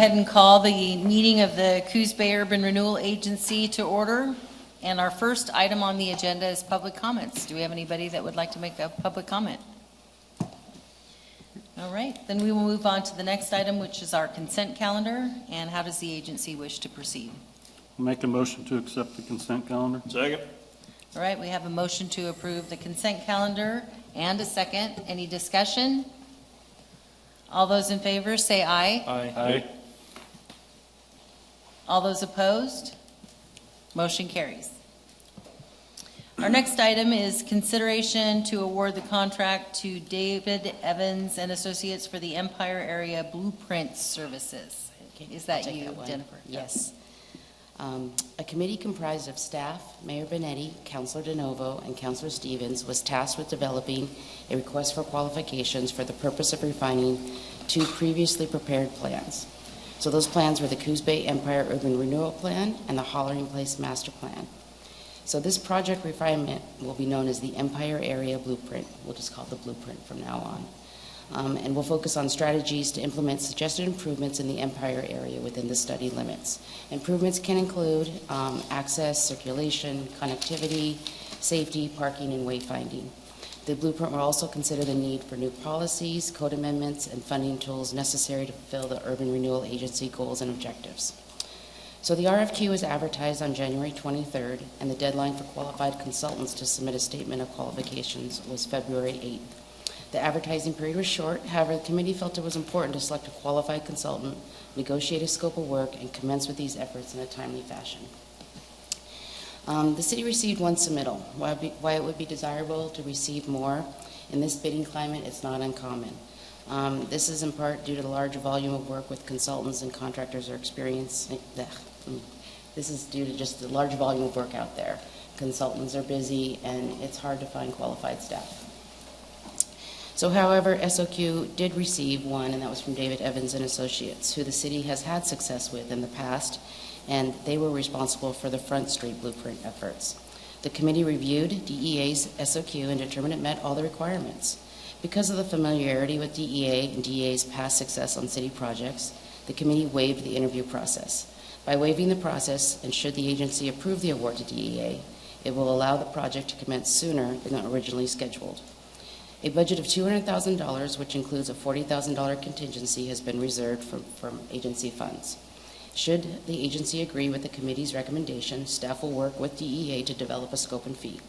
Ahead and call the meeting of the Coos Bay Urban Renewal Agency to order. And our first item on the agenda is public comments. Do we have anybody that would like to make a public comment? All right, then we will move on to the next item, which is our consent calendar. And how does the agency wish to proceed? I'll make a motion to accept the consent calendar. Second. All right, we have a motion to approve the consent calendar and a second. Any discussion? All those in favor say aye. Aye. All those opposed? Motion carries. Our next item is consideration to award the contract to David Evans and Associates for the Empire Area Blueprint Services. Is that you, Jennifer? Yes. A committee comprised of staff, Mayor Benetti, Councilor DeNovo, and Councilor Stevens was tasked with developing a request for qualifications for the purpose of refining two previously prepared plans. So those plans were the Coos Bay Empire Urban Renewal Plan and the Hollering Place Master Plan. So this project refinement will be known as the Empire Area Blueprint. We'll just call it the Blueprint from now on. And we'll focus on strategies to implement suggested improvements in the Empire area within the study limits. Improvements can include access, circulation, connectivity, safety, parking, and wayfinding. The blueprint will also consider the need for new policies, code amendments, and funding tools necessary to fulfill the Urban Renewal Agency goals and objectives. So the RFQ was advertised on January 23rd, and the deadline for qualified consultants to submit a statement of qualifications was February 8th. The advertising period was short. However, the committee felt it was important to select a qualified consultant, negotiate a scope of work, and commence with these efforts in a timely fashion. The city received one submittal. Why it would be desirable to receive more in this bidding climate, it's not uncommon. This is in part due to the large volume of work with consultants and contractors are experiencing. This is due to just the large volume of work out there. Consultants are busy and it's hard to find qualified staff. So however, SOQ did receive one, and that was from David Evans and Associates, who the city has had success with in the past, and they were responsible for the Front Street Blueprint efforts. The committee reviewed DEA's SOQ and determined it met all the requirements. Because of the familiarity with DEA and DEA's past success on city projects, the committee waived the interview process. By waiving the process, and should the agency approve the award to DEA, it will allow the project to commence sooner than originally scheduled. A budget of $200,000, which includes a $40,000 contingency, has been reserved from agency funds. Should the agency agree with the committee's recommendation, staff will work with DEA to develop a scope and fee.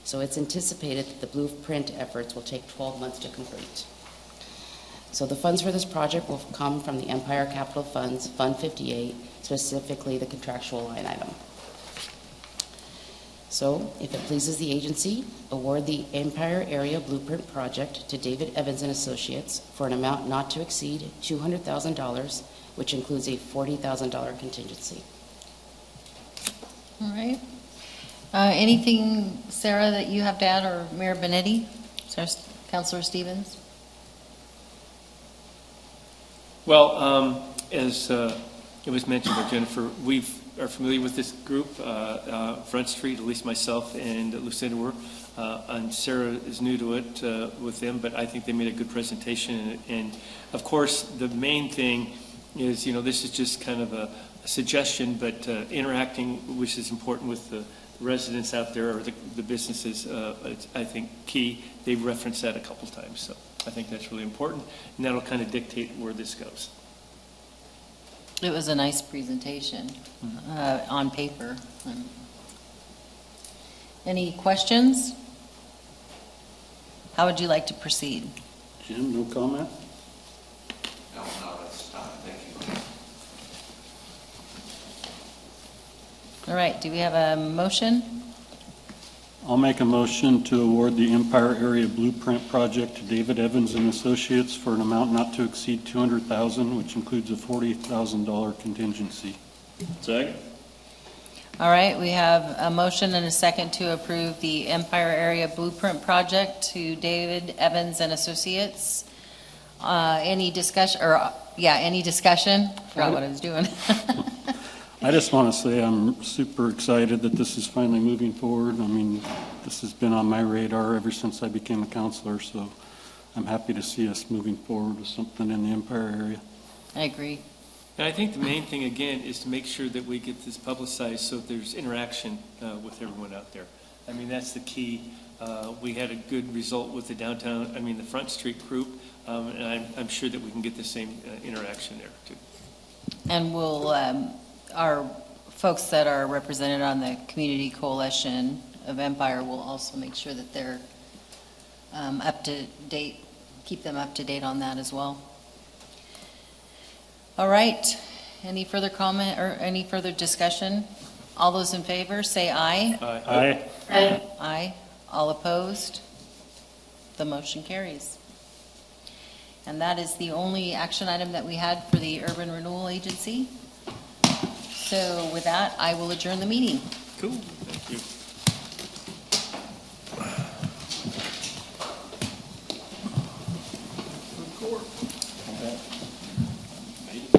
So it's anticipated that the blueprint efforts will take 12 months to complete. So the funds for this project will come from the Empire Capital Funds, Fund 58, specifically the contractual line item. So, if it pleases the agency, award the Empire Area Blueprint Project to David Evans and Associates for an amount not to exceed $200,000, which includes a $40,000 contingency. All right. Anything, Sarah, that you have to add, or Mayor Benetti? Councilor Stevens? Well, as it was mentioned by Jennifer, we are familiar with this group, Front Street, at least myself and Lucinda were, and Sarah is new to it with them, but I think they made a good presentation. And of course, the main thing is, this is just kind of a suggestion, but interacting, which is important with the residents out there, or the businesses, it's, I think, key. They've referenced that a couple times, so I think that's really important, and that'll kind of dictate where this goes. It was a nice presentation on paper. Any questions? How would you like to proceed? Jim, no comment? No, that's not. Thank you. All right, do we have a motion? I'll make a motion to award the Empire Area Blueprint Project to David Evans and Associates for an amount not to exceed $200,000, which includes a $40,000 contingency. Second. All right, we have a motion and a second to approve the Empire Area Blueprint Project to David Evans and Associates. Any discussion, any discussion? Forgot what I was doing. I just want to say I'm super excited that this is finally moving forward. I mean, this has been on my radar ever since I became a counselor, so I'm happy to see us moving forward with something in the Empire area. I agree. And I think the main thing, again, is to make sure that we get this publicized so there's interaction with everyone out there. I mean, that's the key. We had a good result with the the Front Street group, and I'm sure that we can get the same interaction there, too. And we'll, our folks that are represented on the Community Coalition of Empire will also make sure that they're up to date, keep them up to date on that as well. All right. Any further comment or any further discussion? All those in favor, say aye. Aye. Aye. Aye. All opposed? The motion carries. And that is the only action item that we had for the Urban Renewal Agency. So with that, I will adjourn the meeting. Cool, thank you.